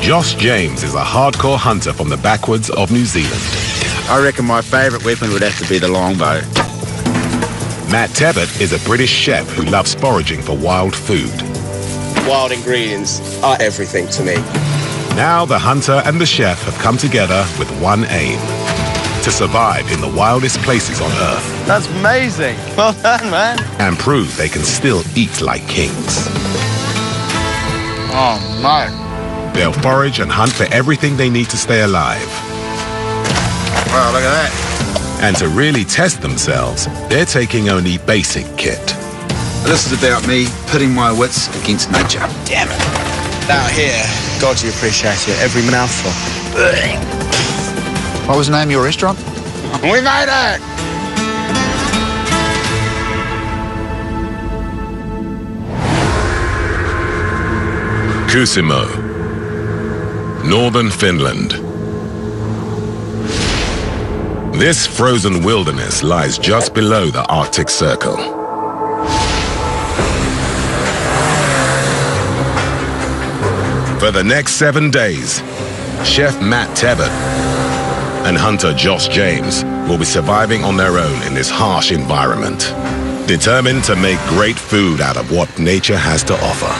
Josh James is a hardcore hunter from the backwoods of New Zealand. I reckon my favourite weapon would have to be the longbow. Matt Tebbett is a British chef who loves foraging for wild food. Wild ingredients are everything to me. Now the hunter and the chef have come together with one aim: to survive in the wildest places on Earth. That's amazing. Well done, man. And prove they can still eat like kings. Oh, no. They'll forage and hunt for everything they need to stay alive. Wow, look at that. And to really test themselves, they're taking only basic kit. This is about me pitting my wits against nature. Damn it. Out here, God, you appreciate it. Every mouthful. What was the name of your restaurant? We made it! Kuusamo, northern Finland. This frozen wilderness lies just below the Arctic Circle. For the next 7 days, Chef Matt Tebbett and hunter Josh James will be surviving on their own in this harsh environment, determined to make great food out of what nature has to offer.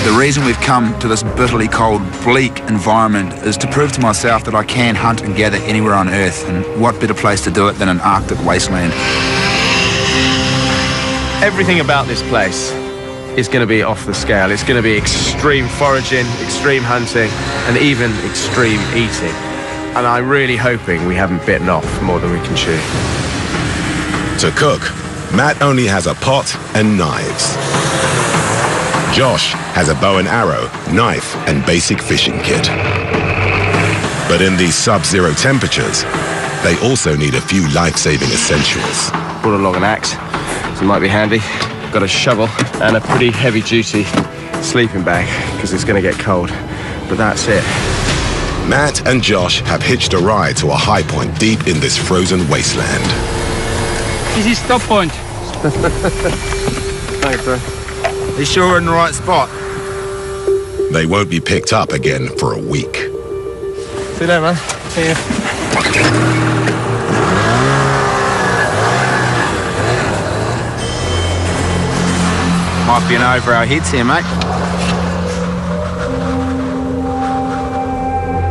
The reason we've come to this bitterly cold, bleak environment is to prove to myself that I can hunt and gather anywhere on Earth, and what better place to do it than an Arctic wasteland. Everything about this place is going to be off the scale. It's going to be extreme foraging, extreme hunting, and even extreme eating. And I'm really hoping we haven't bitten off more than we can chew. To cook, Matt only has a pot and knives. Josh has a bow and arrow, knife, and basic fishing kit. But in these sub-zero temperatures, they also need a few life-saving essentials. Brought along an axe, so it might be handy. Got a shovel and a pretty heavy-duty sleeping bag, because it's going to get cold. But that's it. Matt and Josh have hitched a ride to a high point deep in this frozen wasteland. This is stop point. Thanks, bro. You sure we're in the right spot? They won't be picked up again for a week. See you there, man. See you. Might be an over our heads here, mate.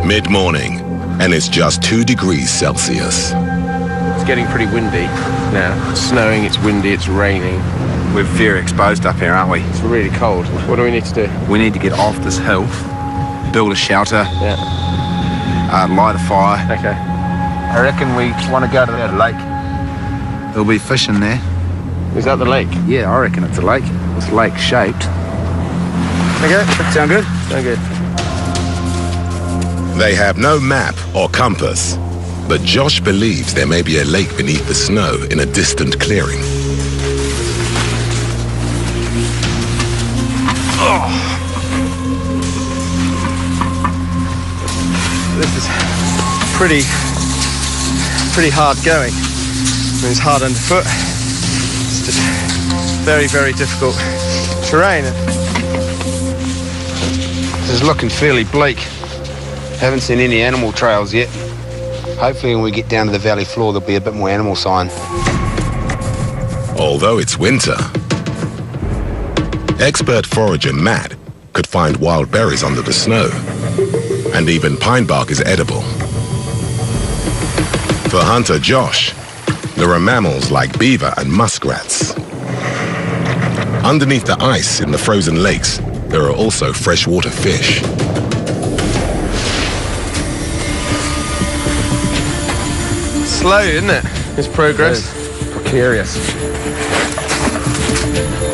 Mid-morning, and it's just 2 degrees Celsius. It's getting pretty windy now. It's snowing, it's windy, it's raining. We're very exposed up here, aren't we? It's really cold. What do we need to do? We need to get off this hill, build a shelter, Yeah. Light a fire. Okay. I reckon we want to go to that lake. There'll be fish in there. Is that the lake? Yeah, I reckon it's a lake. It's lake-shaped. Okay. Sound good? Sound good. They have no map or compass, but Josh believes there may be a lake beneath the snow in a distant clearing. This is pretty hard going. I mean, it's hard underfoot. It's just very, very difficult terrain. This is looking fairly bleak. Haven't seen any animal trails yet. Hopefully when we get down to the valley floor there'll be a bit more animal sign. Although it's winter, expert forager Matt could find wild berries under the snow, and even pine bark is edible. For hunter Josh, there are mammals like beaver and muskrats. Underneath the ice in the frozen lakes, there are also freshwater fish. Slow, isn't it? This progress. Precarious.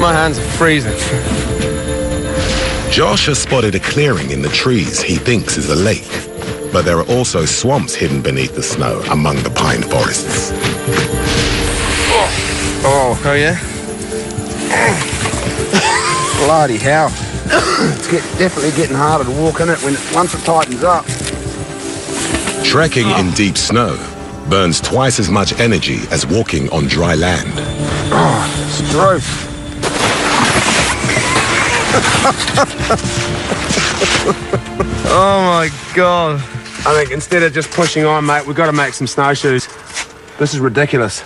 My hands are freezing. Josh has spotted a clearing in the trees he thinks is a lake, but there are also swamps hidden beneath the snow among the pine forests. Oh yeah? Bloody hell. It's definitely getting harder to walk in it once it tightens up. Trekking in deep snow burns twice as much energy as walking on dry land. Oh, it's gross. Oh my God. I think instead of just pushing on, mate, we've got to make some snowshoes. This is ridiculous.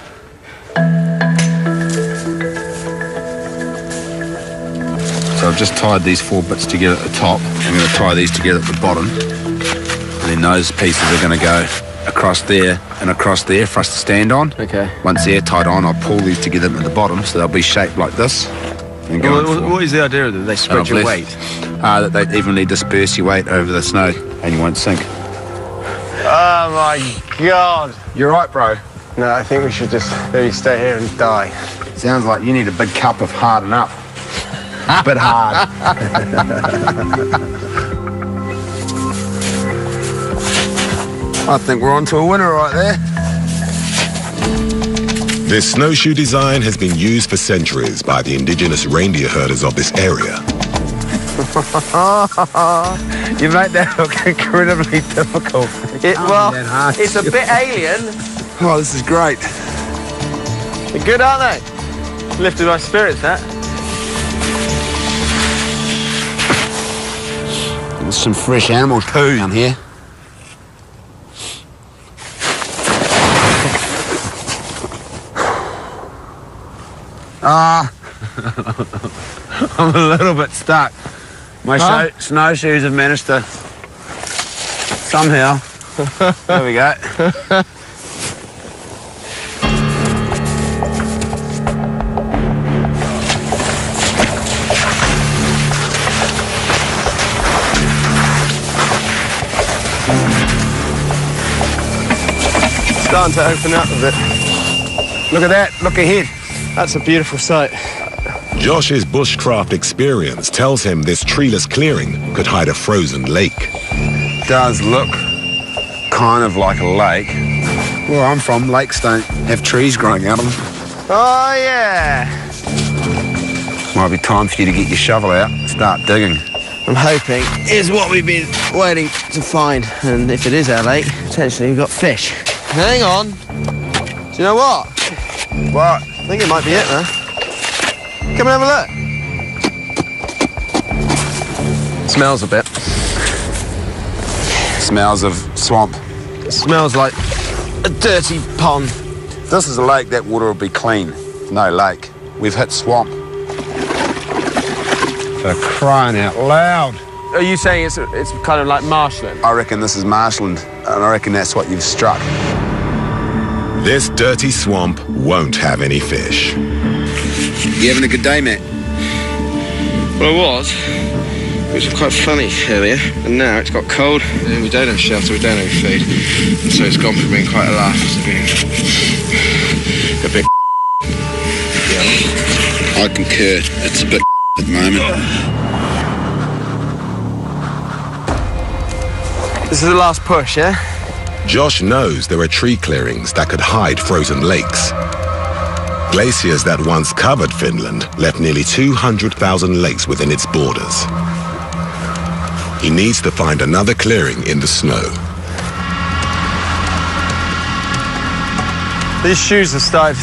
So I've just tied these 4 bits together at the top. I'm going to tie these together at the bottom. And then those pieces are going to go across there and across there for us to stand on. Okay. Once they're tied on, I'll pull these together at the bottom so they'll be shaped like this. And What is the idea of them? They spread your weight? That they evenly disperse your weight over the snow and you won't sink. Oh my God. You're right, bro. No, I think we should just maybe stay here and die. Sounds like you need a big cup of harden up. Bit hard. I think we're on to a winner right there. This snowshoe design has been used for centuries by the indigenous reindeer herders of this area. You make that look incredibly difficult. It's a bit alien. Oh, this is great. They're good, aren't they? Lifted my spirits, that. There's some fresh animal poo down here. I'm a little bit stuck. My snowshoes have managed to somehow. There we go. Starting to open up a bit. Look at that. Look ahead. That's a beautiful sight. Josh's bushcraft experience tells him this treeless clearing could hide a frozen lake. Does look kind of like a lake. Where I'm from, lakes don't have trees growing out of them. Oh, yeah. Might be time for you to get your shovel out and start digging. I'm hoping is what we've been waiting to find. And if it is our lake, potentially we've got fish. Hang on. Do you know what? What? I think it might be it, man. Come and have a look. Smells a bit. Smells of swamp. It smells like a dirty pond. If this is a lake, that water will be clean. No lake. We've hit swamp. For crying out loud. Are you saying it's kind of like marshland? I reckon this is marshland, and I reckon that's what you've struck. This dirty swamp won't have any fish. You having a good day, Matt? Well, it was. It was quite funny earlier, and now it's got cold, and we don't have shelter, we don't have food. And so it's gone from being quite a laugh to being a bit yeah. I concur. It's a bit at the moment. This is the last push, yeah? Josh knows there are tree clearings that could hide frozen lakes. Glaciers that once covered Finland left nearly 200,000 lakes within its borders. He needs to find another clearing in the snow. These shoes have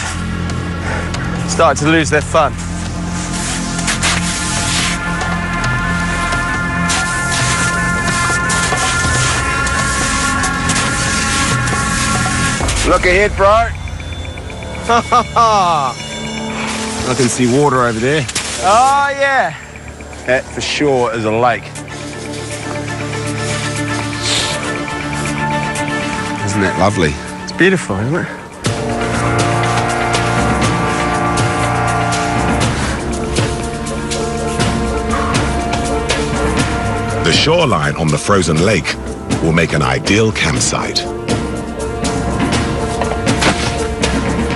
started to lose their fun. Look ahead, bro. I can see water over there. Oh, yeah. That for sure is a lake. Isn't that lovely? It's beautiful, isn't it? The shoreline on the frozen lake will make an ideal campsite.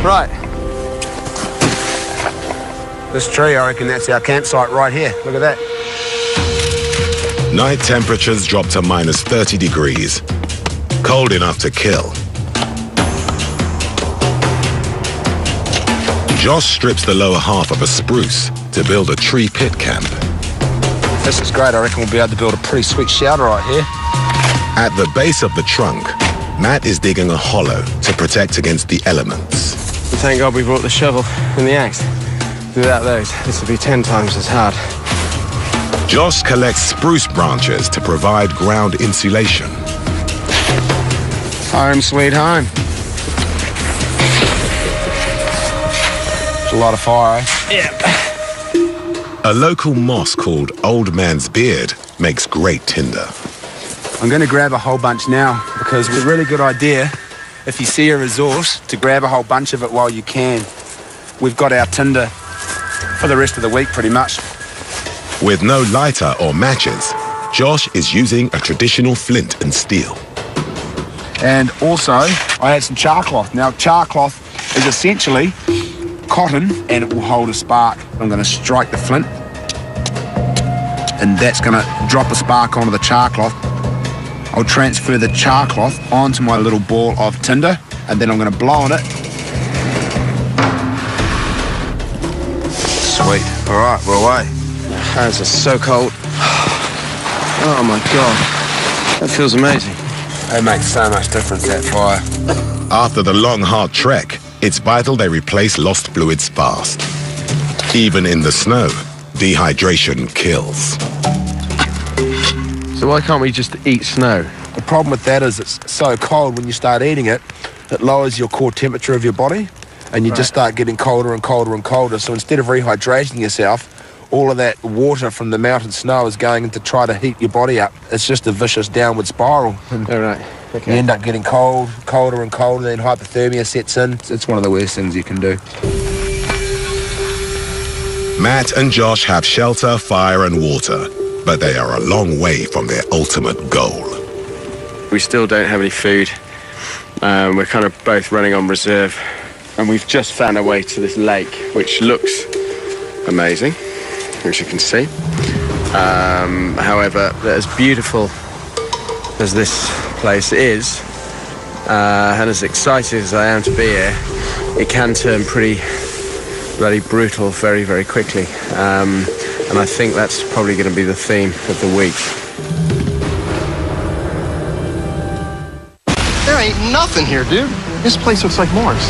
Right. This tree, I reckon that's our campsite right here. Look at that. Night temperatures drop to minus 30 degrees. Cold enough to kill. Josh strips the lower half of a spruce to build a tree pit camp. This is great. I reckon we'll be able to build a pretty sweet shelter right here. At the base of the trunk, Matt is digging a hollow to protect against the elements. Thank God we brought the shovel and the axe. Without those, this would be 10 times as hard. Josh collects spruce branches to provide ground insulation. Home sweet home. It's a lot of fire, eh? A local moss called Old Man's Beard makes great tinder. I'm going to grab a whole bunch now because it's a really good idea, if you see a resource, to grab a whole bunch of it while you can. We've got our tinder for the rest of the week pretty much. With no lighter or matches, Josh is using a traditional flint and steel. And also, I had some char cloth. Now, char cloth is essentially cotton and it will hold a spark. I'm going to strike the flint and that's going to drop a spark onto the char cloth. I'll transfer the char cloth onto my little ball of tinder and then I'm going to blow on it. Sweet. All right, we're away. Hands are so cold. Oh my God. That feels amazing. It makes so much difference, that fire. After the long, hard trek, it's vital they replace lost fluids fast. Even in the snow, dehydration kills. So why can't we just eat snow? The problem with that is it's so cold when you start eating it, it lowers your core temperature of your body and you just start getting colder and colder and colder. So instead of rehydrating yourself, all of that water from the melted snow is going in to try to heat your body up. It's just a vicious downward spiral. All right. Okay. You end up getting cold, colder and colder, then hypothermia sets in. It's one of the worst things you can do. Matt and Josh have shelter, fire and water, but they are a long way from their ultimate goal. We still don't have any food. We're kind of both running on reserve. And we've just found our way to this lake, which looks amazing, which you can see. However, as beautiful as this place is, and as excited as I am to be here, it can turn pretty bloody brutal very, very quickly. And I think that's probably going to be the theme of the week. There ain't nothing here, dude. This place looks like Mars.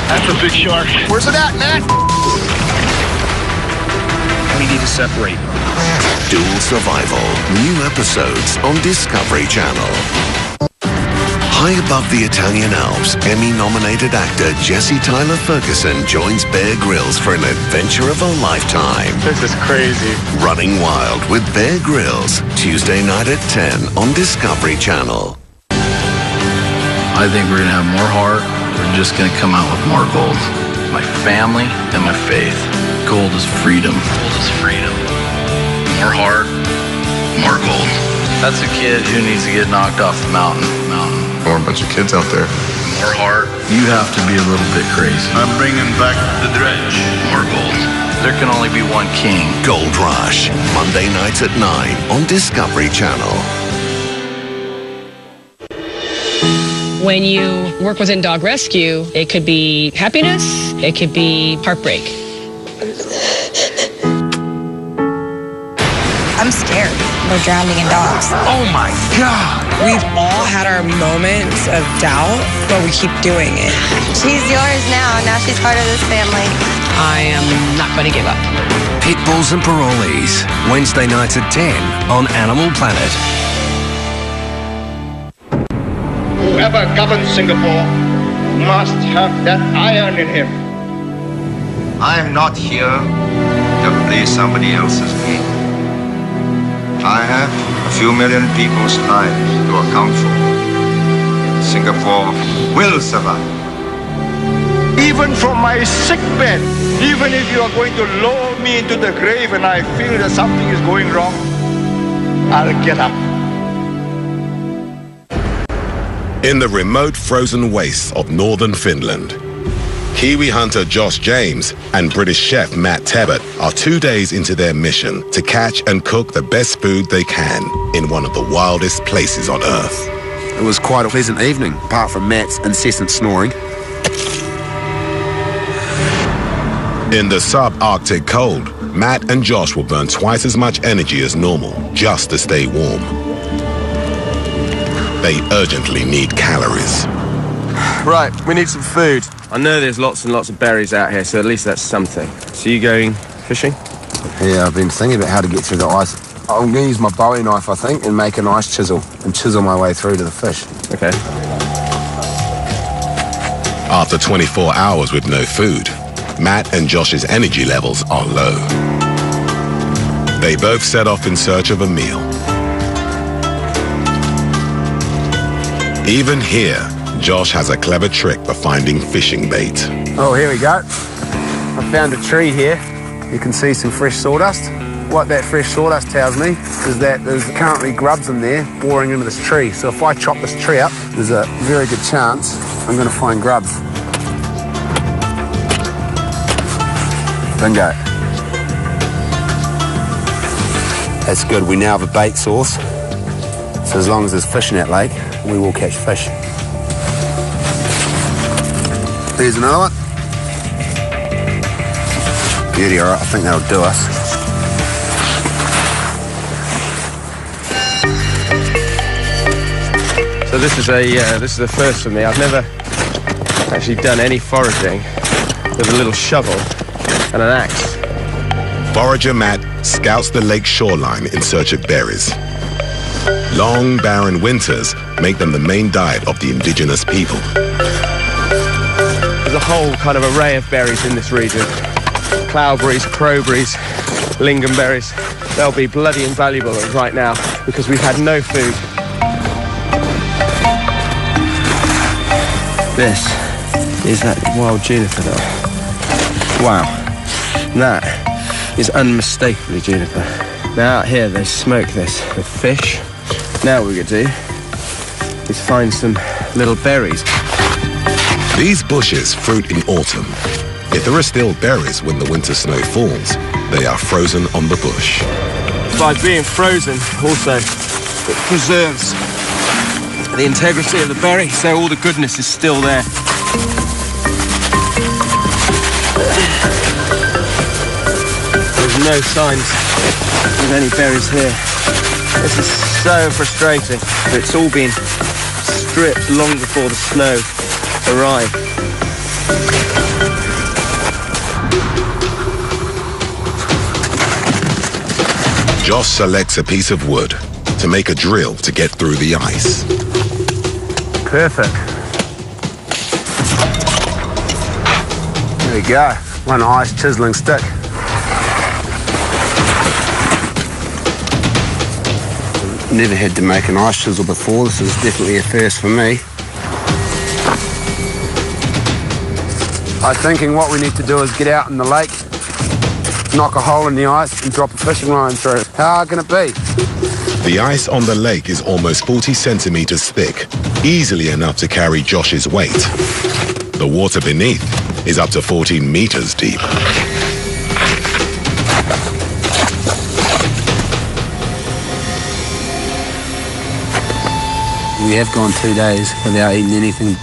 That's a big shark. Where's it at, Matt? We need to separate. Dual Survival. New episodes on Discovery Channel. High above the Italian Alps, Emmy-nominated actor Jesse Tyler Ferguson joins Bear Grylls for an adventure of a lifetime. This is crazy. Running Wild with Bear Grylls, Tuesday night at 10 on Discovery Channel. I think we're going to have more heart. We're just going to come out with more gold. My family and my faith. Gold is freedom. Gold is freedom. More heart, more gold. That's a kid who needs to get knocked off the mountain. Or a bunch of kids out there. More heart. You have to be a little bit crazy. I'm bringing back the dredge. More gold. There can only be one king. Gold Rush, Monday nights at 9 on Discovery Channel. When you work within dog rescue, it could be happiness, it could be heartbreak. I'm scared. We're drowning in dogs. Oh my God! We've all had our moments of doubt, but we keep doing it. She's yours now. Now she's part of this family. I am not going to give up. Pit Bulls and Parolees, Wednesday nights at 10 on Animal Planet. Whoever governs Singapore must have that iron in him. I am not here to play somebody else's game. I have a few million people's lives to account for. Singapore will survive. Even from my sick bed, even if you are going to lower me into the grave and I feel that something is going wrong, I'll get up. In the remote frozen wastes of northern Finland, Kiwi hunter Josh James and British chef Matt Tebbett are 2 days into their mission to catch and cook the best food they can in one of the wildest places on Earth. It was quite a pleasant evening, apart from Matt's incessant snoring. In the subarctic cold, Matt and Josh will burn twice as much energy as normal just to stay warm. They urgently need calories. Right, we need some food. I know there's lots and lots of berries out here, so at least that's something. So you going fishing? Yeah, I've been thinking about how to get through the ice. I'm going to use my Bowie knife, I think, and make an ice chisel and chisel my way through to the fish. Okay. After 24 hours with no food, Matt and Josh's energy levels are low. They both set off in search of a meal. Even here, Josh has a clever trick for finding fishing bait. Oh, here we go. I found a tree here. You can see some fresh sawdust. What that fresh sawdust tells me is that there's currently grubs in there boring into this tree. So if I chop this tree up, there's a very good chance I'm going to find grubs. Bingo. That's good. We now have a bait source. So as long as there's fish in that lake, we will catch fish. There's another one. Beauty, all right. I think that'll do us. So this is a first for me. I've never actually done any foraging with a little shovel and an axe. Forager Matt scouts the lake shoreline in search of berries. Long, barren winters make them the main diet of the indigenous people. There's a whole kind of array of berries in this region. Cloudberries, crowberries, lingonberries. They'll be bloody invaluable right now because we've had no food. This is that wild juniper though. Wow. That is unmistakably juniper. Now out here they smoke this with fish. Now what we're going to do is find some little berries. These bushes fruit in autumn. If there are still berries when the winter snow falls, they are frozen on the bush. By being frozen, also, it preserves the integrity of the berry, so all the goodness is still there. There's no signs of any berries here. This is so frustrating. It's all been stripped long before the snow arrived. Josh selects a piece of wood to make a drill to get through the ice. Perfect. There we go. One ice chiseling stick. Never had to make an ice chisel before. This is definitely a first for me. I'm thinking what we need to do is get out in the lake, knock a hole in the ice and drop a fishing line through. How hard can it be? The ice on the lake is almost 40 centimeters thick, easily enough to carry Josh's weight. The water beneath is up to 14 meters deep. We have gone 2 days without eating anything.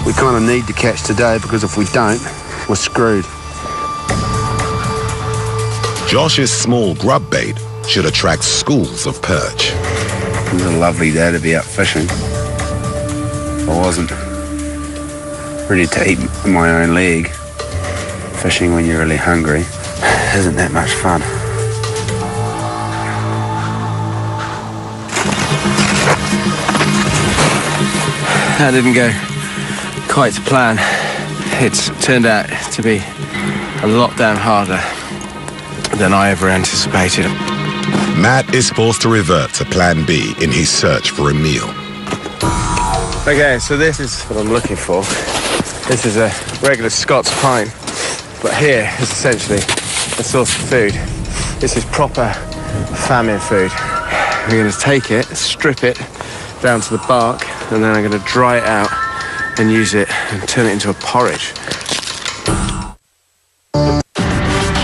We kind of need to catch today because if we don't, we're screwed. Josh's small grub bait should attract schools of perch. It was a lovely day to be out fishing. I wasn't ready to eat my own leg. Fishing when you're really hungry isn't that much fun. That didn't go quite to plan. It's turned out to be a lot damn harder than I ever anticipated. Matt is forced to revert to plan B in his search for a meal. Okay, so this is what I'm looking for. This is a regular Scots pine, but here is essentially a source of food. This is proper famine food. I'm going to take it, strip it down to the bark, and then I'm going to dry it out and use it and turn it into a porridge.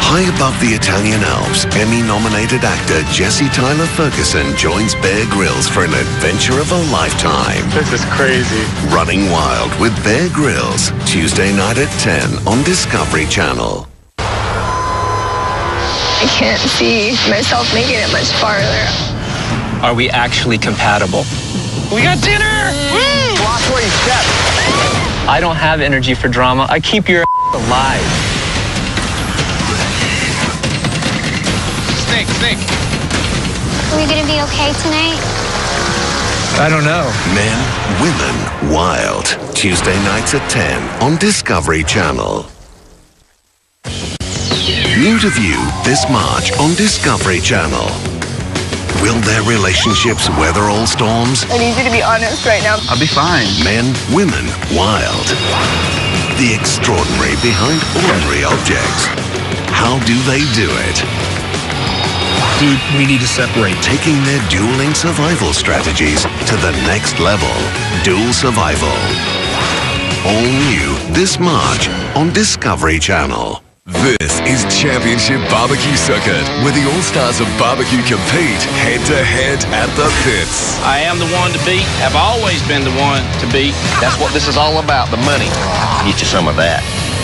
High above the Italian Alps, Emmy-nominated actor Jesse Tyler Ferguson joins Bear Grylls for an adventure of a lifetime. This is crazy. Running Wild with Bear Grylls, Tuesday night at 10 on Discovery Channel. I can't see myself making it much farther. Are we actually compatible? We got dinner! Woo! Watch where you step. I don't have energy for drama. I keep your alive. think? Are we gonna be okay tonight? I don't know. Men, Women, Wild. Tuesday nights at 10 on Discovery Channel. New to view this March on Discovery Channel. Will their relationships weather all storms? I need you to be honest right now. I'll be fine. Men, Women, Wild. The extraordinary behind ordinary objects. How do they do it? Dude, we need to separate. Taking their dueling survival strategies to the next level. Dual Survival. All new this March on Discovery Channel. This is Championship Barbecue Circuit, where the all-stars of barbecue compete head-to-head at the pits. I am the one to beat. Have always been the one to beat. That's what this is all about, the money. Get you some of that.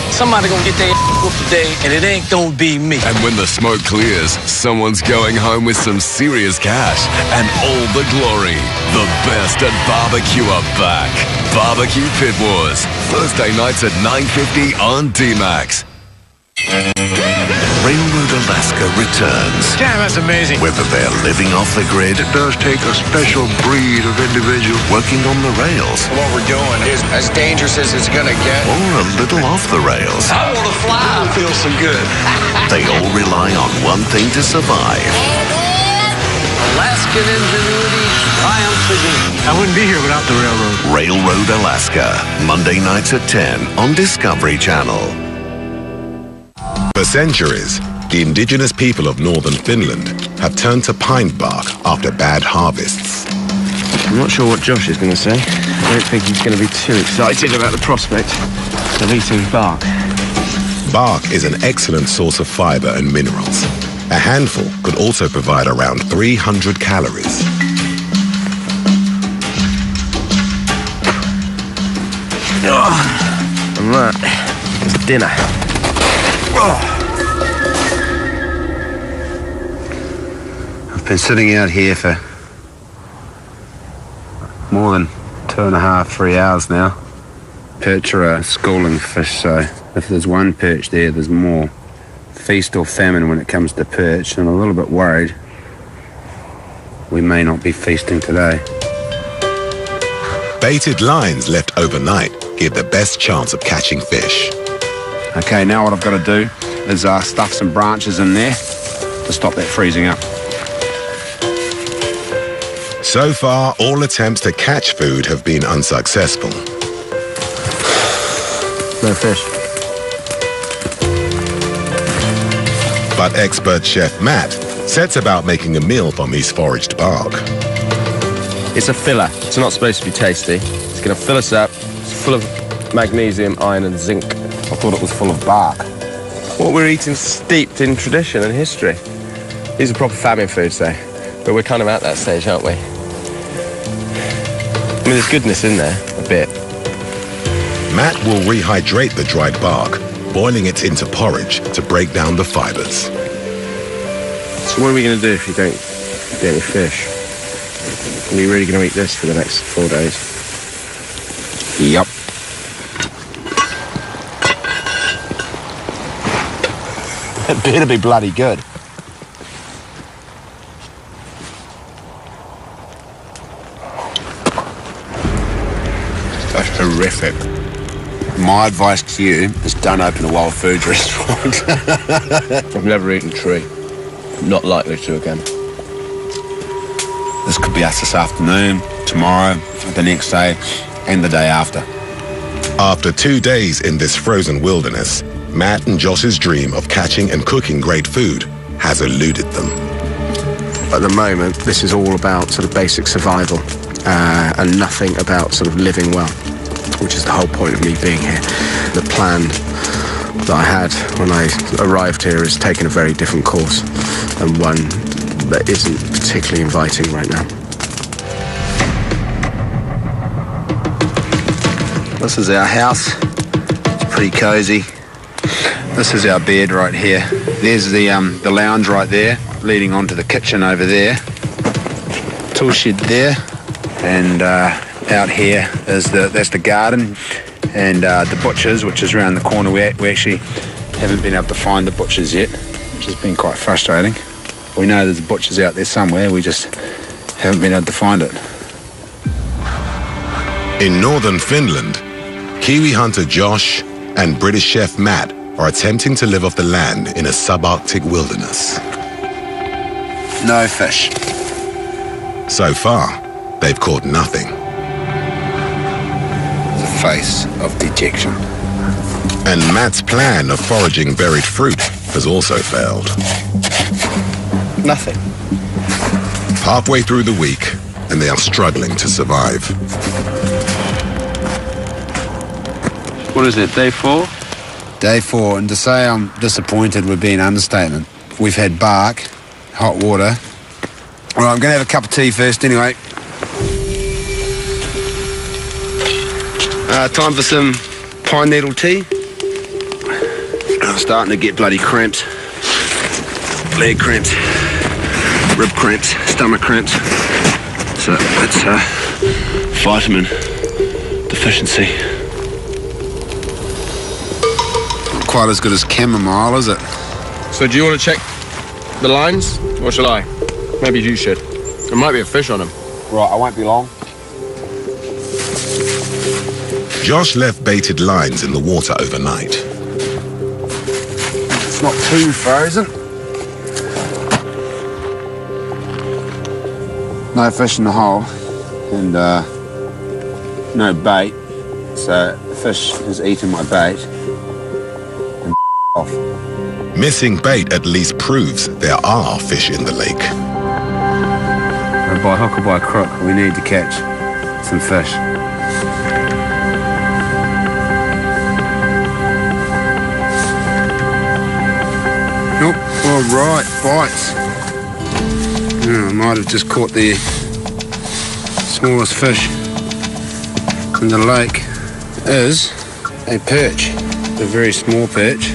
Somebody gonna get their whooped today, and it ain't gonna be me. And when the smoke clears, someone's going home with some serious cash and all the glory. The best at barbecue are back. Barbecue Pit Wars, Thursday nights at 9:50 on D-Max. Railroad Alaska returns. Damn, that's amazing. Whether they're living off the grid, It does take a special breed of individual. working on the rails, What we're doing is as dangerous as it's gonna get. or a little off the rails, I want to fly. Feels so good. they all rely on one thing to survive. Alaskan ingenuity triumphs again. I wouldn't be here without the railroad. Railroad Alaska, Monday nights at 10 on Discovery Channel. For centuries, the indigenous people of northern Finland have turned to pine bark after bad harvests. I'm not sure what Josh is going to say. I don't think he's going to be too excited about the prospect of eating bark. Bark is an excellent source of fiber and minerals. A handful could also provide around 300 calories. And that is dinner. I've been sitting out here for more than 2.5, 3 hours now. Perch are schooling fish, so if there's one perch there, there's more. Feast or famine when it comes to perch. I'm a little bit worried we may not be feasting today. Baited lines left overnight give the best chance of catching fish. Okay, now what I've got to do is stuff some branches in there to stop that freezing up. So far, all attempts to catch food have been unsuccessful. No fish. But expert chef Matt sets about making a meal from his foraged bark. It's a filler. It's not supposed to be tasty. It's going to fill us up. It's full of magnesium, iron and zinc. I thought it was full of bark. What we're eating steeped in tradition and history. These are proper famine foods, though. But we're kind of at that stage, aren't we? I mean, there's goodness in there, a bit. Matt will rehydrate the dried bark, boiling it into porridge to break down the fibers. So what are we going to do if you don't get any fish? Are you really going to eat this for the next 4 days? Yup. It better be bloody good. That's horrific. My advice to you is don't open a wild foods restaurant. I've never eaten tree. Not likely to again. This could be us this afternoon, tomorrow, the next day, and the day after. After 2 days in this frozen wilderness, Matt and Josh's dream of catching and cooking great food has eluded them. At the moment, this is all about sort of basic survival and nothing about sort of living well, which is the whole point of me being here. The plan that I had when I arrived here has taken a very different course and one that isn't particularly inviting right now. This is our house. It's pretty cozy. This is our bed right here. There's the lounge right there, leading onto the kitchen over there. Tool shed there, and out here is that's the garden, and the butchers, which is around the corner. We actually haven't been able to find the butchers yet, which has been quite frustrating. We know there's butchers out there somewhere, we just haven't been able to find it. In northern Finland, Kiwi hunter Josh and British chef Matt are attempting to live off the land in a subarctic wilderness. No fish. So far, they've caught nothing. The face of dejection. And Matt's plan of foraging buried fruit has also failed. Nothing. Halfway through the week, and they are struggling to survive. What is it, day 4? Day 4, and to say I'm disappointed would be an understatement. We've had bark, hot water. All right, I'm going to have a cup of tea first anyway. Time for some pine needle tea. I'm starting to get bloody cramps. Leg cramps, rib cramps, stomach cramps. So it's vitamin deficiency. Not quite as good as chamomile, is it? So do you want to check the lines, or shall I? Maybe you should. There might be a fish on them. Right, I won't be long. Josh left baited lines in the water overnight. It's not too frozen. No fish in the hole, and no bait, so the fish has eaten my bait and off. Missing bait at least proves there are fish in the lake. By hook or by crook, we need to catch some fish. Nope, all right, bites. I might have just caught the smallest fish in the lake. Is a perch, a very small perch,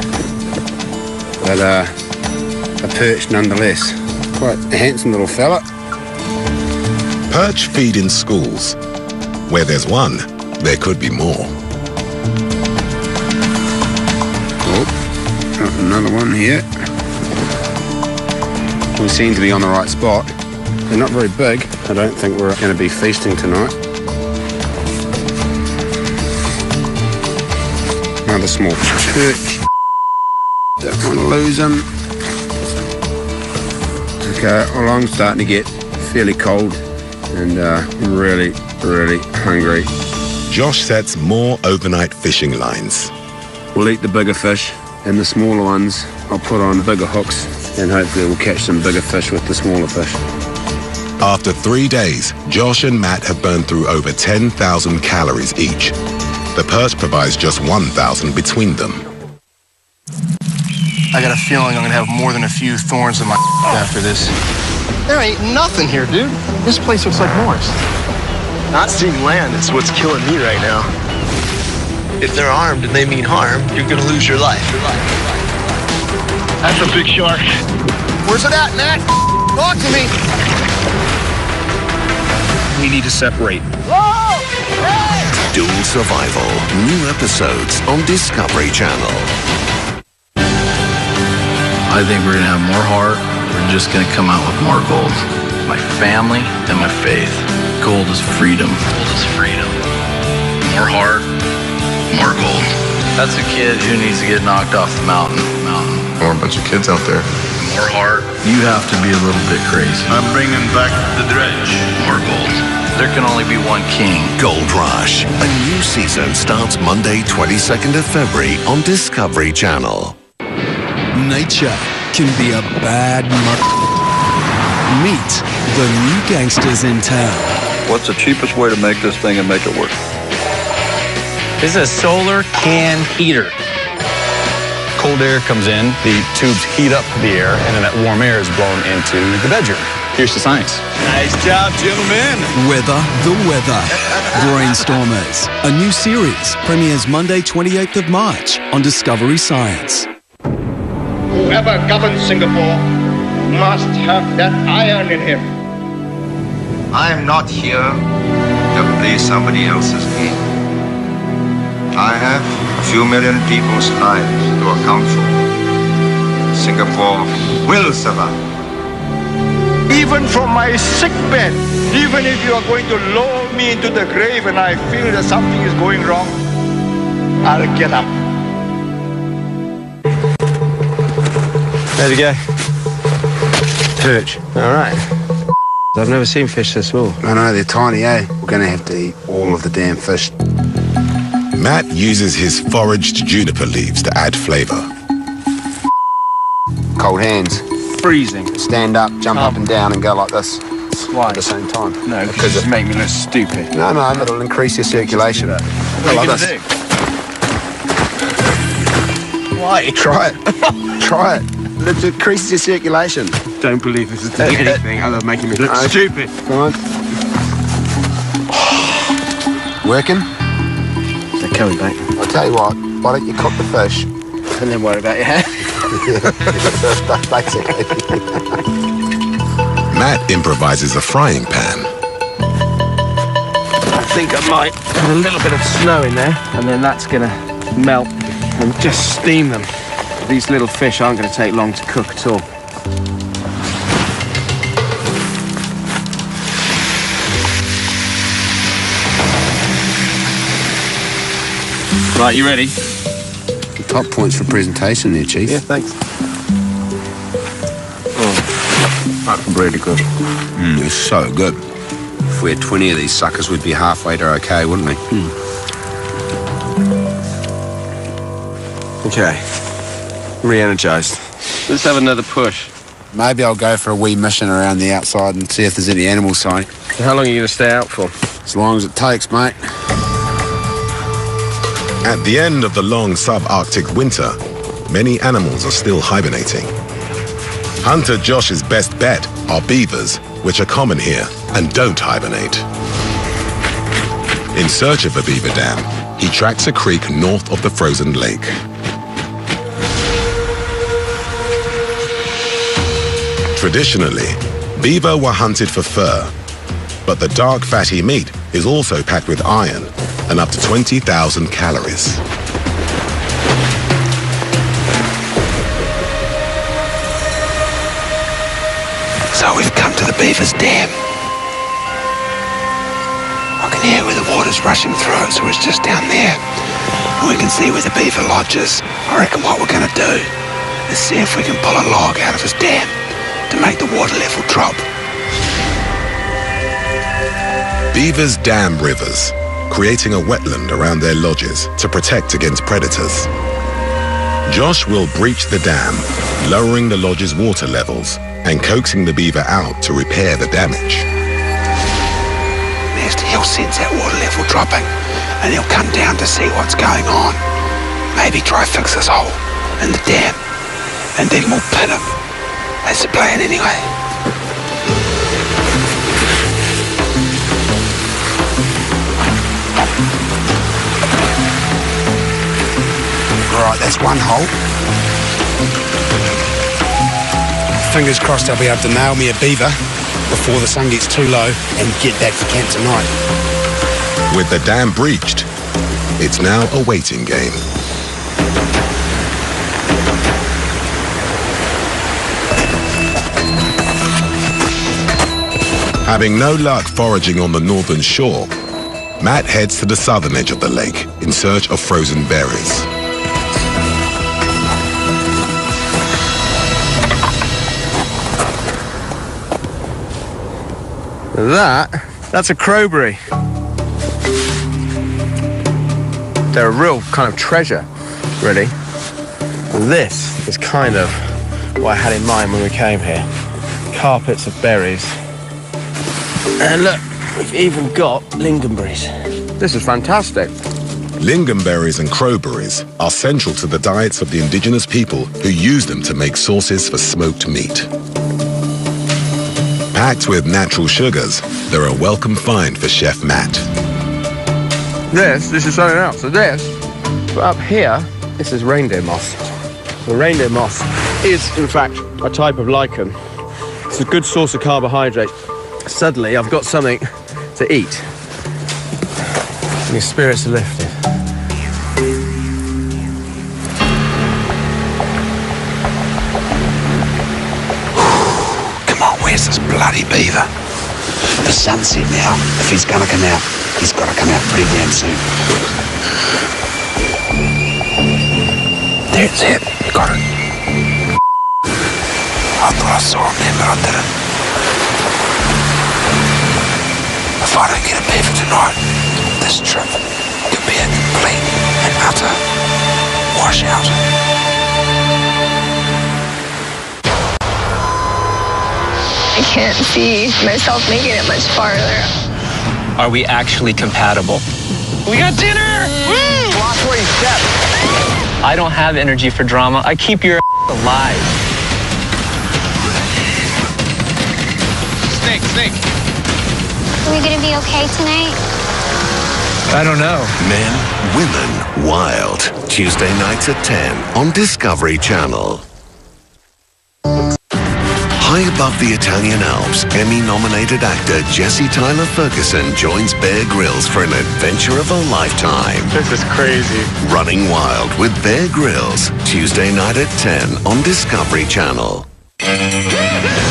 but a perch nonetheless. Quite a handsome little fella. Perch feed in schools. Where there's one, there could be more. Oh, got another one here. We seem to be on the right spot. They're not very big. I don't think we're going to be feasting tonight. Another small perch. Don't want to lose them. Okay, well, I'm starting to get fairly cold and really, really hungry. Josh sets more overnight fishing lines. We'll eat the bigger fish, and the smaller ones I'll put on bigger hooks, and hopefully we'll catch some bigger fish with the smaller fish. After 3 days, Josh and Matt have burned through over 10,000 calories each. The perch provides just 1,000 between them. I got a feeling I'm gonna have more than a few thorns in my after this. There ain't nothing here, dude. This place looks like Morris. Not seeing land is what's killing me right now. If they're armed and they mean harm, you're gonna lose your life. That's a big shark. Where's it at, Matt? Talk to me. We need to separate. Whoa! Hey! Dual Survival. New episodes on Discovery Channel. I think we're going to have more heart. We're just going to come out with more gold. My family and my faith. Gold is freedom. Gold is freedom. More heart, more gold. That's a kid who needs to get knocked off the mountain. Or a bunch of kids out there. More heart. You have to be a little bit crazy. I'm bringing back the dredge. More gold. There can only be one king. Gold Rush. A new season starts Monday, 22nd of February on Discovery Channel. Nature can be a bad Meet the new gangsters in town. What's the cheapest way to make this thing and make it work? This is a solar can heater. Cold air comes in, the tubes heat up the air, and then that warm air is blown into the bedroom. Here's the science. Nice job, gentlemen. Weather the Weather. Brainstormers. A new series premieres Monday, 28th of March on Discovery Science. Whoever governs Singapore must have that iron in him. I am not here to please somebody else's game. I have a few million people's lives to account for. Singapore will survive. Even from my sick bed, even if you are going to lower me into the grave and I feel that something is going wrong, I'll get up. There we go. Perch. All right. I've never seen fish so small. I know, they're tiny, eh? We're going to have to eat all of the damn fish. Matt uses his foraged juniper leaves to add flavour. Cold hands. Freezing. Stand up, jump up and down and go like this. Why? At the same time. No, because it make me look stupid. No, it'll increase your circulation. What Go are you like gonna this. do? Why? Try it. Try it. It increases your circulation. Don't believe this is doing anything other than making me look stupid. Come on. Working? They're coming back. I'll tell you what, why don't you cook the fish? And then worry about your hair. Basically. Matt improvises a frying pan. I think I might put a little bit of snow in there, and then that's going to melt and just steam them. These little fish aren't going to take long to cook at all. Right, you ready? Top points for presentation there, Chief. Yeah, thanks. Oh, that's really good. It's so good. If we had 20 of these suckers, we'd be halfway to okay, wouldn't we? Okay. Re-energized. Let's have another push. Maybe I'll go for a wee mission around the outside and see if there's any animal sign. So how long are you going to stay out for? As long as it takes, mate. At the end of the long subarctic winter, many animals are still hibernating. Hunter Josh's best bet are beavers, which are common here and don't hibernate. In search of a beaver dam, he tracks a creek north of the frozen lake. Traditionally, beaver were hunted for fur, but the dark fatty meat is also packed with iron and up to 20,000 calories. So we've come to the beaver's dam. I can hear where the water's rushing through it, so it's just down there. And we can see where the beaver lodges. I reckon what we're going to do is see if we can pull a log out of his dam to make the water level drop. Beavers dam rivers, creating a wetland around their lodges to protect against predators. Josh will breach the dam, lowering the lodge's water levels and coaxing the beaver out to repair the damage. Next, he'll sense that water level dropping and he'll come down to see what's going on. Maybe try fix this hole in the dam and then we'll pin him. That's the plan anyway. Right, that's one hole. Fingers crossed I'll be able to nail me a beaver before the sun gets too low and get back to camp tonight. With the dam breached, it's now a waiting game. Having no luck foraging on the northern shore, Matt heads to the southern edge of the lake in search of frozen berries. That's a crowberry. They're a real kind of treasure, really. And this is kind of what I had in mind when we came here. Carpets of berries. And look, we've even got lingonberries. This is fantastic. Lingonberries and crowberries are central to the diets of the indigenous people who use them to make sauces for smoked meat. Packed with natural sugars, they're a welcome find for Chef Matt. This is something else. So this, but up here, this is reindeer moss. The reindeer moss is, in fact, a type of lichen. It's a good source of carbohydrate. Suddenly, I've got something to eat. And your spirits are lifted. Come on, Where's this bloody beaver? The sun's set now. If he's gonna come out, he's gotta come out pretty damn soon. That's it. You got it. I thought I saw him there, but I didn't. If I don't get a beaver tonight, this trip could be a complete and utter washout. I can't see myself making it much farther. Are we actually compatible? We got dinner! Woo! Watch where you step. I don't have energy for drama. I keep your alive. Are we gonna be okay tonight? I don't know. Men, Women, Wild. Tuesday nights at 10 on Discovery Channel. High above the Italian Alps, Emmy-nominated actor Jesse Tyler Ferguson joins Bear Grylls for an adventure of a lifetime. This is crazy. Running Wild with Bear Grylls, Tuesday night at 10 on Discovery Channel.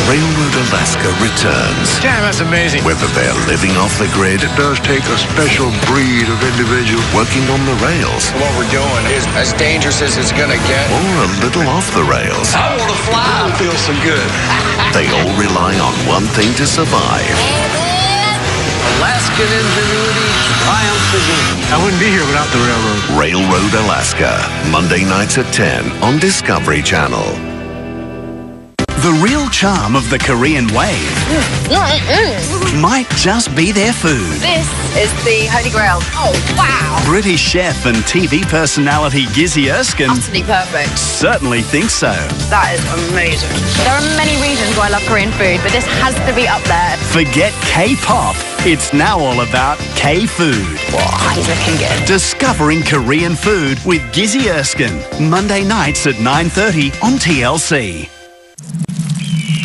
Railroad Alaska returns. Damn, that's amazing. Whether they're living off the grid, It does take a special breed of individual. working on the rails, What we're doing is as dangerous as it's gonna get. or a little off the rails, I wanna fly. Feels so good. they all rely on one thing to survive. Alaskan ingenuity triumphs again. I wouldn't be here without the railroad. Railroad Alaska, Monday nights at 10 on Discovery Channel. The real charm of the Korean wave might just be their food. This is the Holy Grail. Oh, wow. British chef and TV personality Gizzy Erskine Utterly perfect. certainly thinks so. That is amazing. There are many reasons why I love Korean food, but this has to be up there. Forget K-pop, it's now all about K-food. Wow, he's looking good. Discovering Korean food with Gizzy Erskine, Monday nights at 9:30 on TLC.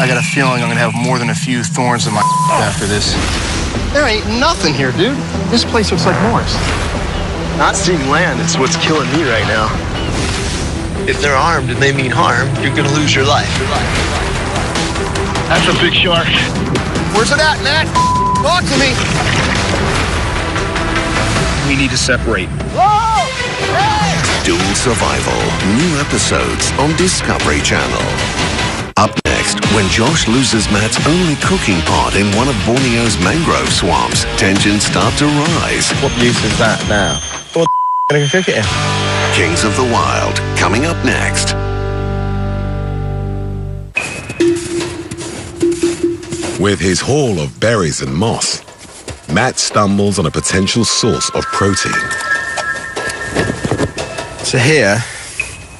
I got a feeling I'm gonna have more than a few thorns in my after this. There ain't nothing here, dude. This place looks like Mars. Not seeing land is what's killing me right now. If they're armed and they mean harm, you're gonna lose your life. That's a big shark. Where's it at, Matt? Talk to me. We need to separate. Whoa! Hey! Dual Survival, new episodes on Discovery Channel. Up next, when Josh loses Matt's only cooking pot in one of Borneo's mangrove swamps, tensions start to rise. What use is that now? What the gonna cook it in? Kings of the Wild, coming up next. With his haul of berries and moss, Matt stumbles on a potential source of protein. So here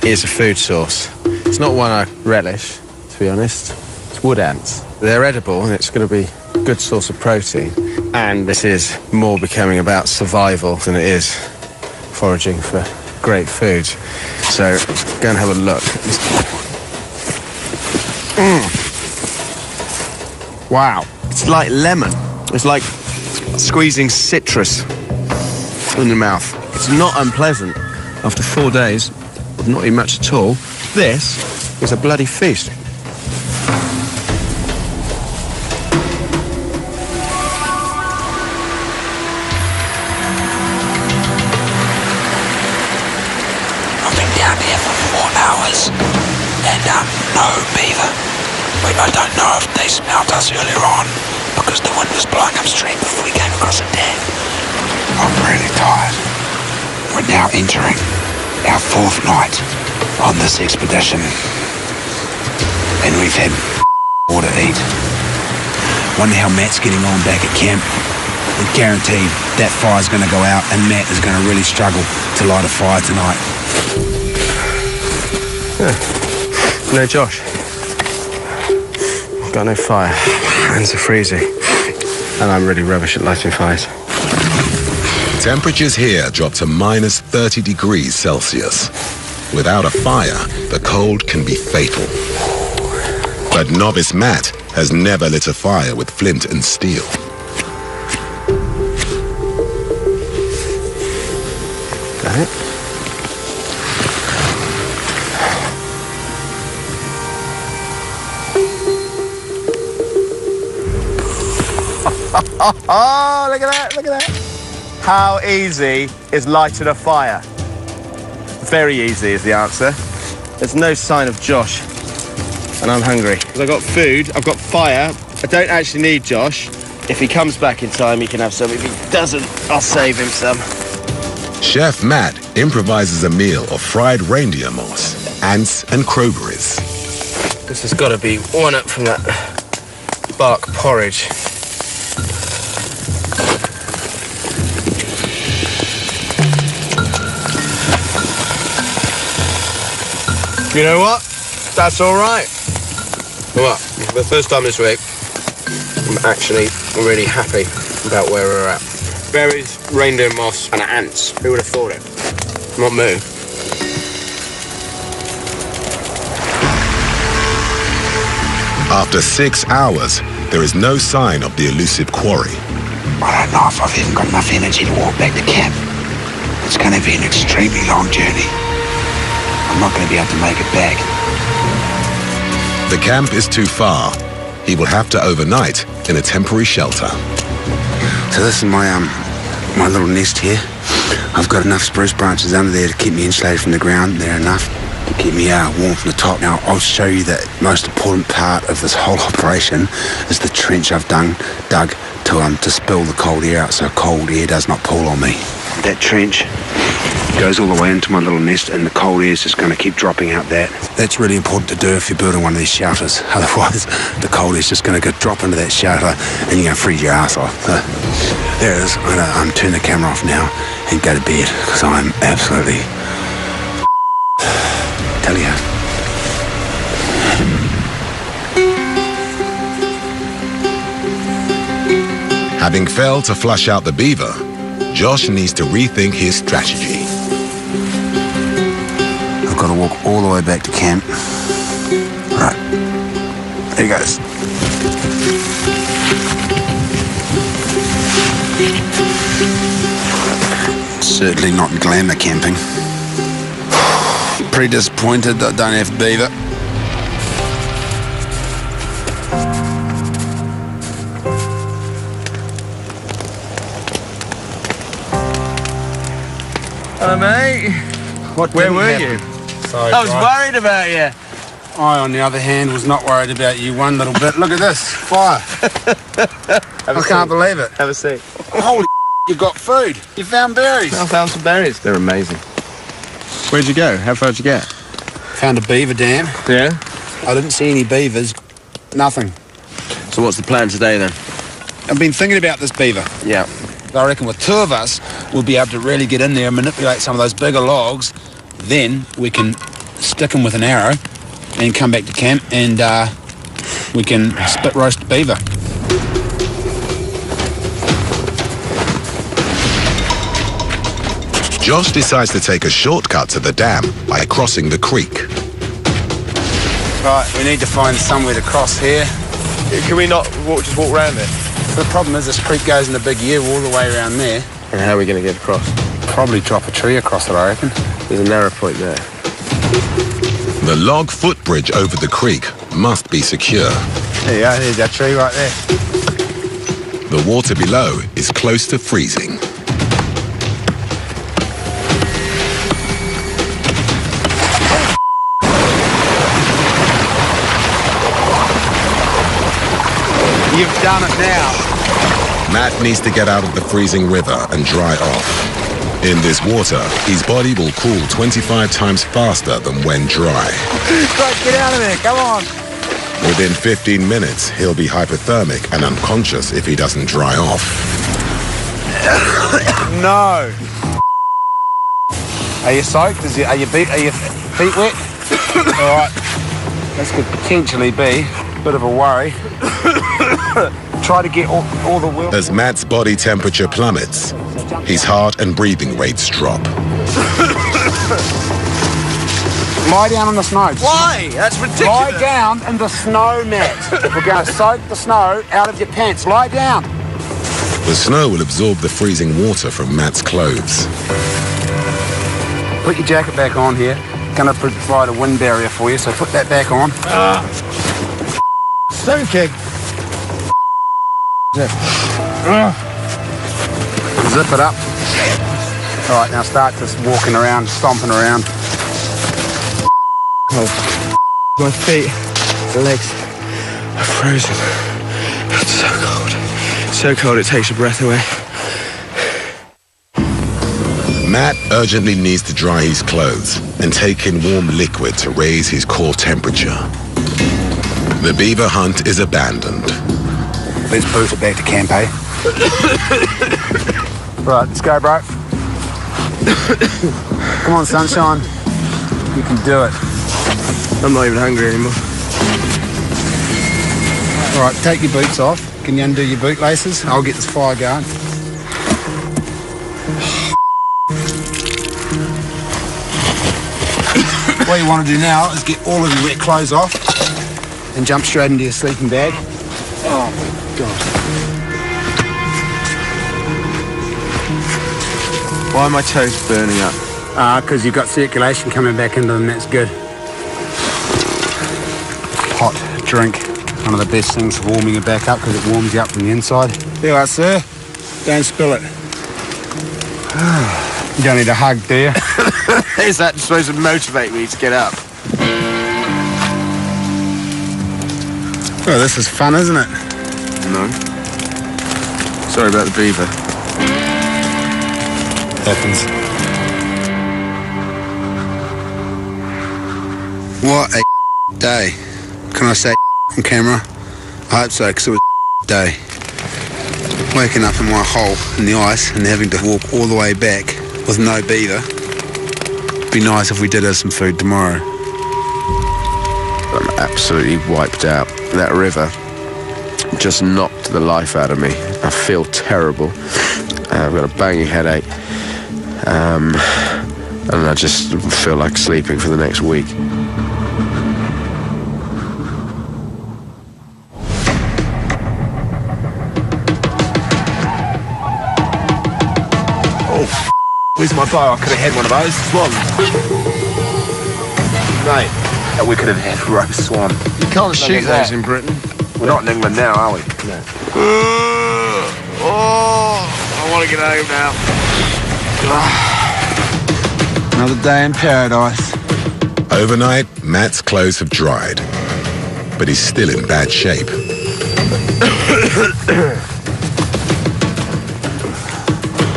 is a food source. It's not one I relish, to be honest. It's wood ants. They're edible and it's going to be a good source of protein. And this is more becoming about survival than it is foraging for great food. So go and have a look. Wow. It's like lemon. It's like squeezing citrus in your mouth. It's not unpleasant. After 4 days of not eating much at all, this is a bloody feast. I've been down here for 4 hours and no beaver. But I don't know if they smelled us earlier on because the wind was blowing upstream before we came across a dam. I'm really tired. We're now entering our 4th night on this expedition and we've had more to eat. Wonder how Matt's getting on back at camp. I'm guaranteed that fire's going to go out and Matt is going to really struggle to light a fire tonight. No, Josh. Got no fire. Hands are freezing. And I'm really rubbish at lighting fires. Temperatures here drop to minus 30 degrees Celsius. Without a fire, the cold can be fatal. But novice Matt has never lit a fire with flint and steel. Got it? Oh, look at that, look at that. How easy is lighting a fire? Very easy is the answer. There's no sign of Josh, and I'm hungry. I've got food, I've got fire. I don't actually need Josh. If he comes back in time, he can have some. If he doesn't, I'll save him some. Chef Matt improvises a meal of fried reindeer moss, ants and crowberries. This has got to be one up from that bark porridge. You know what? That's all right. Well, for the first time this week, I'm actually really happy about where we're at. Berries, reindeer moss, and ants. Who would have thought it? Not me. After 6 hours, there is no sign of the elusive quarry. I don't know if I've even got enough energy to walk back to camp. It's going to be an extremely long journey. I'm not going to be able to make it back. The camp is too far. He will have to overnight in a temporary shelter. So this is my little nest here. I've got enough spruce branches under there to keep me insulated from the ground. They're enough to keep me warm from the top. Now I'll show you the most important part of this whole operation is the trench I've dug to spill the cold air out so cold air does not pull on me. That trench goes all the way into my little nest and the cold air is just going to keep dropping out that. That's really important to do if you're building one of these shelters. Otherwise, the cold air is just going to drop into that shelter and you're going to freeze your ass off. So, there it is. I'm going to turn the camera off now and go to bed because I'm absolutely tell you. Having failed to flush out the beaver, Josh needs to rethink his strategy. I've got to walk all the way back to camp. Right, there he goes. Certainly not glamour camping. Pretty disappointed that I don't have beaver. Hello, mate. Where were you? Sorry, I was worried about you. I, on the other hand, was not worried about you one little bit. Look at this, fire. I can't believe it. Have a seat. Holy you've got food. You found berries. I found some berries. They're amazing. Where'd you go? How far did you get? Found a beaver dam. Yeah? I didn't see any beavers. Nothing. So what's the plan today, then? I've been thinking about this beaver. Yeah. I reckon with two of us, we'll be able to really get in there and manipulate some of those bigger logs. Then we can stick them with an arrow and come back to camp and we can spit roast the beaver. Josh decides to take a shortcut to the dam by crossing the creek. Right, we need to find somewhere to cross here. Can we not just walk around it? The problem is this creek goes in a big U all the way around there. And how are we going to get across? Probably drop a tree across it, I reckon. There's a narrow point there. The log footbridge over the creek must be secure. There you go, there's that tree right there. The water below is close to freezing. You've done it now. Matt needs to get out of the freezing river and dry off. In this water, his body will cool 25 times faster than when dry. Right, get out of there, come on. Within 15 minutes, he'll be hypothermic and unconscious if he doesn't dry off. No. Are you soaked? Are your feet wet? All right. This could potentially be a bit of a worry. Try to get all the will. As Matt's body temperature plummets, his heart and breathing rates drop. Lie down on the snow. Why? That's ridiculous. Lie down in the snow, Matt. We're going to soak the snow out of your pants. Lie down. The snow will absorb the freezing water from Matt's clothes. Put your jacket back on here. Going to provide a wind barrier for you, so put that back on. Stone kick. Zip it up. All right, now start just walking around, stomping around. Oh, my feet, the legs are frozen. It's so cold. So cold it takes your breath away. Matt urgently needs to dry his clothes and take in warm liquid to raise his core temperature. The beaver hunt is abandoned. Let's boot it back to camp, eh? Right, let's go, bro. Come on, sunshine. You can do it. I'm not even hungry anymore. All right, take your boots off. Can you undo your boot laces? I'll get this fire going. What you want to do now is get all of your wet clothes off and jump straight into your sleeping bag. Oh, my God. Why are my toes burning up? Because you've got circulation coming back into them, that's good. Hot drink, one of the best things for warming it back up because it warms you up from the inside. There you are, sir. Don't spill it. You don't need a hug, do you? Is that supposed to motivate me to get up? Well, this is fun, isn't it? No. Sorry about the beaver. Happens. What a day. Can I say on camera? I hope so, because it was a day. Waking up in my hole in the ice and having to walk all the way back with no beaver. Be nice if we did have some food tomorrow. I'm absolutely wiped out. That river just knocked the life out of me. I feel terrible. I've got a banging headache. And I just feel like sleeping for the next week. Where's my bow? I could have had one of those swans. Mate, we could have had roast swan. You can't shoot those in Britain. We're not in England now, are we? No. I want to get home now. Another day in paradise. Overnight, Matt's clothes have dried, but he's still in bad shape.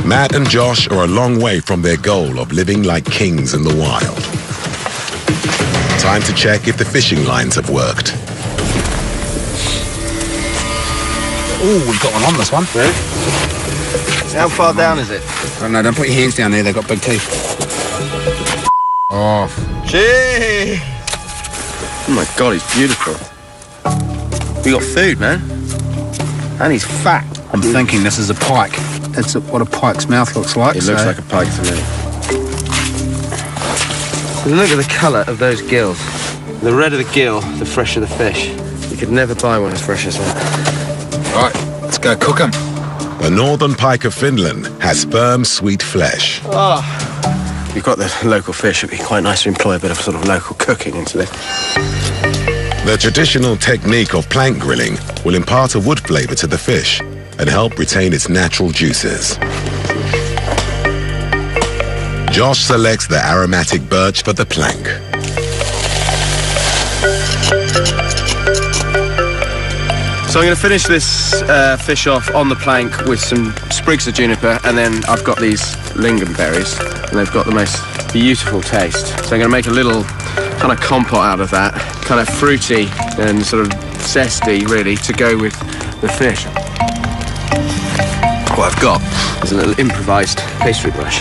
Matt and Josh are a long way from their goal of living like kings in the wild. Time to check if the fishing lines have worked. Oh, we've got one on this one. Yeah. How far down is it? I don't know, don't put your hands down there, they've got big teeth. Oh. Gee! Oh my God, he's beautiful. We got food, man. And he's fat. I'm thinking this is a pike. That's what a pike's mouth looks like. It looks like a pike to me. Look at the colour of those gills. The redder the gill, the fresher the fish. You could never buy one as fresh as that. Right, let's go cook them. The northern pike of Finland has firm, sweet flesh. Oh. You've got the local fish. It'd be quite nice to employ a bit of sort of local cooking into this. The traditional technique of plank grilling will impart a wood flavour to the fish and help retain its natural juices. Josh selects the aromatic birch for the plank. So I'm going to finish this fish off on the plank with some sprigs of juniper, and then I've got these lingonberries, and they've got the most beautiful taste. So I'm going to make a little kind of compote out of that, kind of fruity and sort of zesty, really, to go with the fish. What I've got is a little improvised pastry brush.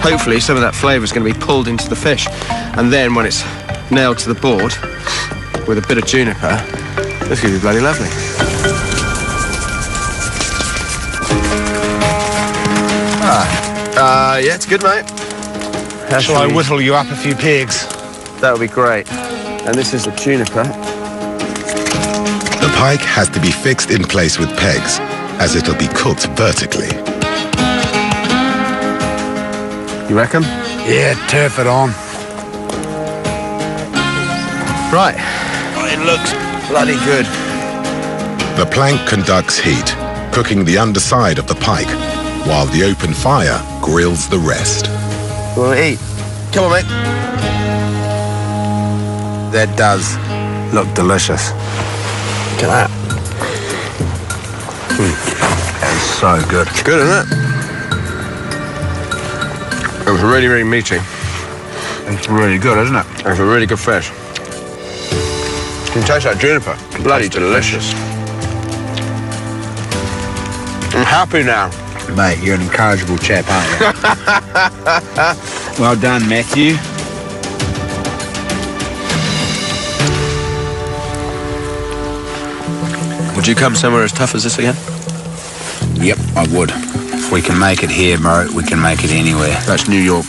Hopefully some of that flavour is going to be pulled into the fish, and then when it's nailed to the board with a bit of juniper, this could be bloody lovely. Yeah, it's good, mate. Shall I whittle you up a few pegs? That would be great. And this is the juniper. The pike has to be fixed in place with pegs, as it'll be cooked vertically. You reckon? Yeah, turf it on. Right. Oh, it looks bloody good. The plank conducts heat, cooking the underside of the pike, while the open fire grills the rest. Want to eat? Come on, mate. That does look delicious. Look at that. That's so good. Good, isn't it? It was really, really meaty. It's really good, isn't it? It's a really good fish. You can taste that juniper. Bloody delicious. I'm happy now. Mate, you're an incorrigible chap, aren't you? Well done, Matthew. Would you come somewhere as tough as this again? Yep, I would. If we can make it here, bro, we can make it anywhere. That's New York.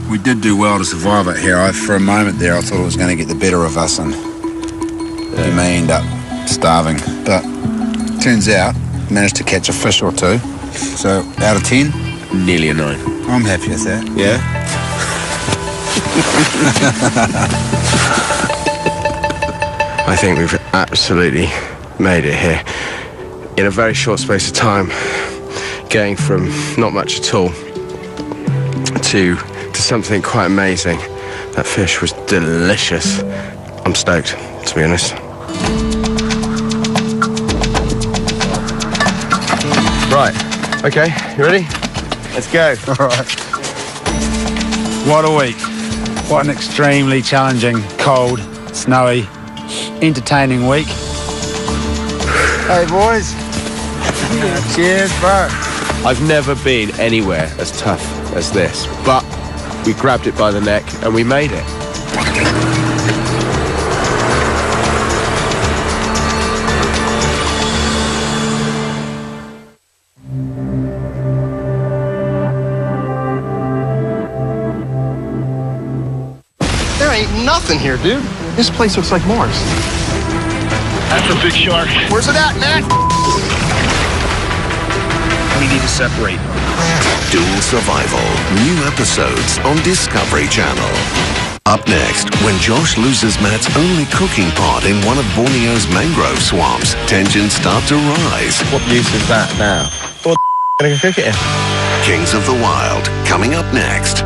We did do well to survive it here. For a moment there, I thought it was going to get the better of us and we may end up starving. But turns out, managed to catch a fish or two. So, out of 10? Nearly a 9. I'm happy with that. Yeah? I think we've absolutely made it here. In a very short space of time, going from not much at all to something quite amazing. That fish was delicious. I'm stoked, to be honest. Right, okay, you ready? Let's go. All right. What a week. What an extremely challenging, cold, snowy, entertaining week. Hey, boys. Cheers, bro. I've never been anywhere as tough as this, but we grabbed it by the neck and we made it. There ain't nothing here, dude. This place looks like Mars. That's a big shark. Where's it at, Matt? We need to separate. Dual Survival. New episodes on Discovery Channel. Up next, when Josh loses Matt's only cooking pot in one of Borneo's mangrove swamps, tensions start to rise. What use is that now? What gonna cook it in? Kings of the Wild, coming up next.